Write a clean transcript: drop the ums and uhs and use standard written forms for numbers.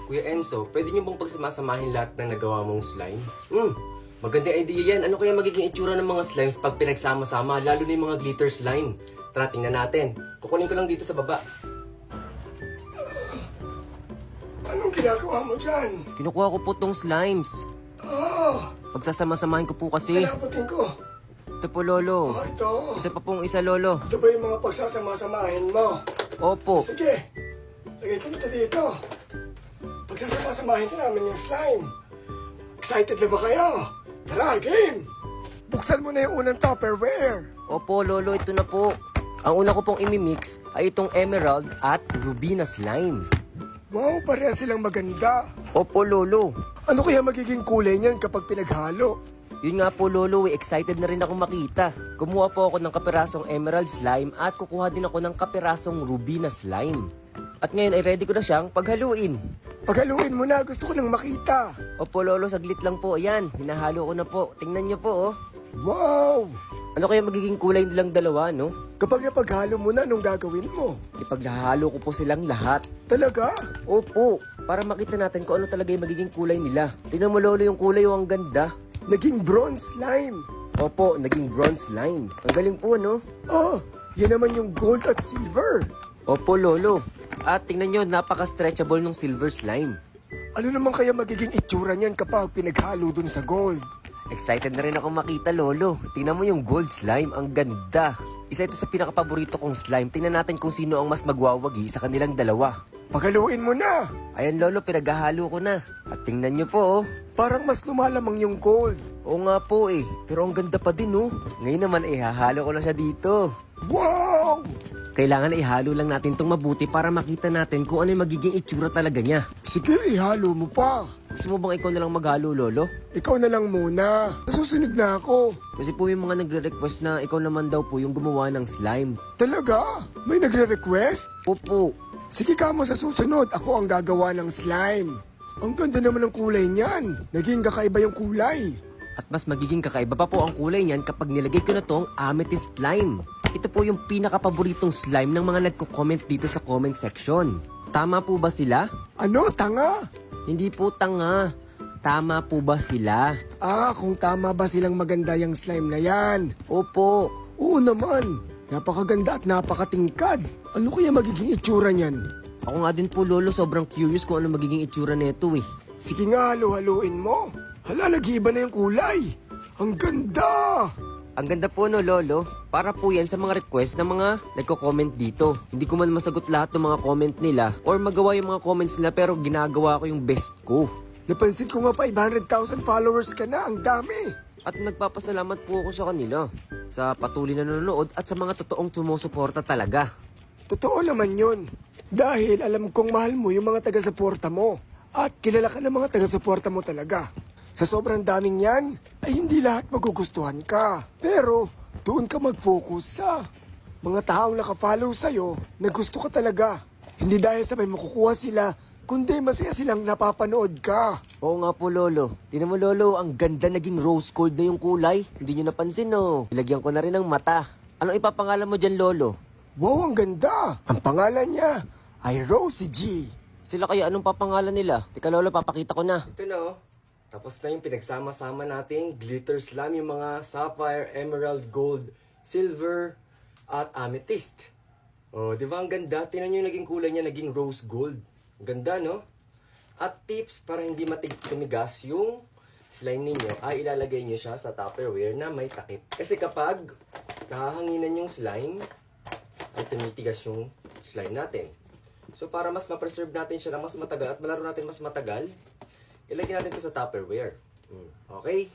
Kuya Enzo, pwede niyo bang pagsamasamahin lahat ng nagawa mong slime? Magandang idea yan. Ano kaya magiging itsura ng mga slimes pag pinagsama-sama, lalo na yung mga glitter slime? Tara, tingnan natin. Kukunin ko lang dito sa baba. Anong ginagawa mo dyan? Kinukuha ko po tong slimes. Pagsasama-samahin ko po kasi. Kalapatin ko. Ito po, Lolo. Ito. Ito pa pong isa, Lolo. Ito ba yung mga pagsasama-samahin mo? Opo. Sige. Lagay ko ito dito. Pagsasama-samahin ko namin yung slime. Excited na ba kayo? Tara, game! Buksan mo na yung unang Tupperware. Opo, Lolo. Ito na po. Ang una ko pong imimix ay itong emerald at ruby na slime. Wow, pareha silang maganda. Opo, Lolo. Ano kaya magiging kulay niyan kapag pinaghalo? Yun nga po, Lolo, excited na rin ako makita. Kumuha po ako ng kapirasong emerald slime at kukuha din ako ng kapirasong ruby na slime. At ngayon ay ready ko na siyang paghaluin. Paghaluin mo na, gusto ko nang makita. Opo, Lolo, saglit lang po. Ayan, hinahalo ko na po. Tingnan niyo po, oh. Wow! Ano kaya magiging kulay nilang dalawa, no? Kapag napaghalo mo na, anong gagawin mo? Ipaghahalo ko po silang lahat. Talaga? Opo, para makita natin kung ano talaga yung magiging kulay nila. Tingnan mo, Lolo, yung kulay, oh, ang ganda. Naging bronze slime. Opo, naging bronze slime. Ang galing po, no? Oh, yan naman yung gold at silver. Opo, Lolo. At tingnan nyo, napaka-stretchable ng silver slime. Ano naman kaya magiging itsura niyan kapag pinaghalo dun sa gold? Excited na rin ako makita, Lolo. Tingnan mo yung gold slime, ang ganda. Isa ito sa pinakapaborito kong slime. Tingnan natin kung sino ang mas magwawagi sa kanilang dalawa. Paghaluin mo na. Ayan, Lolo, pinaghahalo ko na. At tingnan nyo po, oh. Parang mas lumalamang yung gold. Oo nga po eh. Pero ang ganda pa din, oh. Ngayon naman, ihahalo ko na siya dito. Wow! Kailangan ihalo lang natin itong mabuti para makita natin kung ano yung magiging itsura talaga niya. Sige, ihalo mo pa. Gusto mo bang ikaw na lang maghalo, Lolo? Ikaw na lang muna. Nasusunod na ako. Kasi po yung mga nagre-request na ikaw naman daw po yung gumawa ng slime. Talaga? May nagre-request? Opo. Sige ka mo sa susunod. Ako ang gagawa ng slime. Ang ganda naman ng kulay niyan. Naging kakaiba yung kulay. At mas magiging kakaiba pa po ang kulay niyan kapag nilagay ko na tong amethyst slime. Ito po yung pinakapaboritong slime ng mga nagko-comment dito sa comment section. Tama po ba sila? Ano? Tanga? Hindi po tanga. Tama po ba sila? Kung tama ba silang maganda yung slime na yan? Opo. Oo naman. Napakaganda at napakatingkad. Ano kaya magiging itsura niyan? Ako nga din po, Lolo, sobrang curious kung ano magiging itsura nito eh. Sige nga, halo-haluin mo. Hala, nag-iiba na yung kulay. Ang ganda! Ang ganda po, no, Lolo. Para po yan sa mga request ng mga nagko-comment dito. Hindi ko man masagot lahat ng mga comment nila or magawa yung mga comments nila pero ginagawa ko yung best ko. Napansin ko nga 500,000 followers ka na. Ang dami. At nagpapasalamat po ako sa kanila sa patuloy na nanonood at sa mga totoong sumusuporta talaga. Totoo naman yun. Dahil alam kong mahal mo yung mga taga-suporta mo. At kilala ka ng mga taga-suporta mo talaga. Sa sobrang daming yan, ay hindi lahat magugustuhan ka. Pero doon ka mag-focus sa mga taong nakafollow sa'yo na gusto ka talaga. Hindi dahil sa may makukuha sila, kundi masaya silang napapanood ka. Oo nga po, Lolo. Tingnan mo, Lolo, ang ganda naging rose gold na yung kulay. Hindi nyo napansin, no? Ilagyan ko na rin ng mata. Anong ipapangalan mo dyan, Lolo? Wow, ang ganda! Ang pangalan niya ay Rosie G. Sila kaya anong papangalan nila? Teka, Lolo, papakita ko na. Ito na, oh. Tapos na yung pinagsama-sama nating glitter slime, yung mga sapphire, emerald, gold, silver, at amethyst. Oh, di ba ang ganda? Tingnan nyo yung naging kulay niya, naging rose gold. Ganda, no? At tips para hindi tumigas yung slime ninyo, ay ilalagay nyo siya sa Tupperware na may takip. Kasi kapag nahahanginan yung slime, ay tumitigas yung slime natin. So para mas ma-preserve natin siya ng mas matagal at malaro natin mas matagal, ilagay natin ito sa Tupperware. Okay?